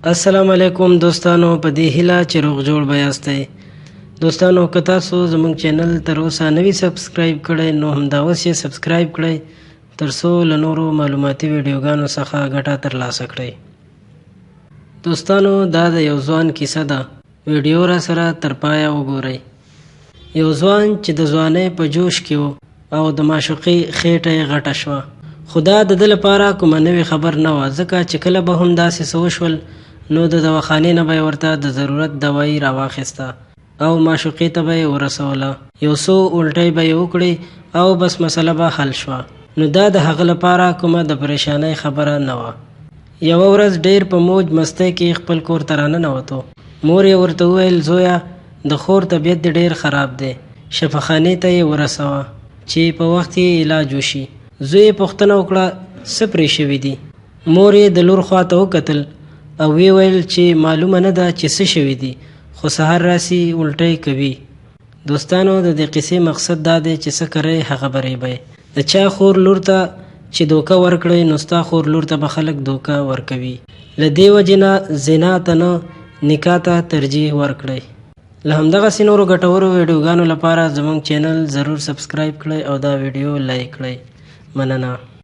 السلام علیکم دوستانو، په دې هیله چې روغ جوړ به یاستئ. دوستانو که تاسو زموږ چینل تر اوسه نوي سبسکرایب کړئ نو همدا اوس یې سبسکرایب کړئ تر څو له نورو معلوماتي ویډیوګانو څخه ګټه ترلاسه کړئ. دوستانو دا د یو ځوان کیسه ده، ویډیو را سره تر پایه وګورئ. یو ځوان چې د ځوانۍ په جوش کې و او د معشوقې خېټه یې غټه شوه، خو دا د ده لپاره کومه نوې خبر نه وه، ځکه چې کله به هم داسې څه وشول نو د دواخانې نه به یې ورته د ضرورت دوایي راواخیسته او معشوقې ته به یې ورسوله. یو څو الټۍ به یې وکړې او بس مسله به حل شوه. نو دا د هغه لپاره کومه د پریشانۍ خبره نه وه. یوه ورځ ډېر په موج مستۍ کې خپل کور ته راننوتو. مور یې ورته وویل زویه د خور طبیعت دې ډېر خراب دی، شفاخانې ته یې ورسوه چې په وخت یې علاج وشي. زوی یې پوښتنه وکړه څه پرې شوي دي. مور یې د لور خوا ته وکتل او وی ویل چې معلومه نه ده چې څه شوي دي، خو سهار راسي الټۍ کوي. دوستانو د دې قصې مقصد دا دی چې څه کرئ هغه به ریبئ. د چا خور لور ته چې دوکه ورکړئ نو ستا خور لور ته به خلک دوکه ورکوي. له دې وجې نه زنا ته نه نکاح ته ترجیح ورکړئ. له همدغسې نورو ګټورو ویډیوګانو لپاره زموږ چینل ضرور سبسکرایب کړئ او دا ویډیو لایک کړئ. مننه.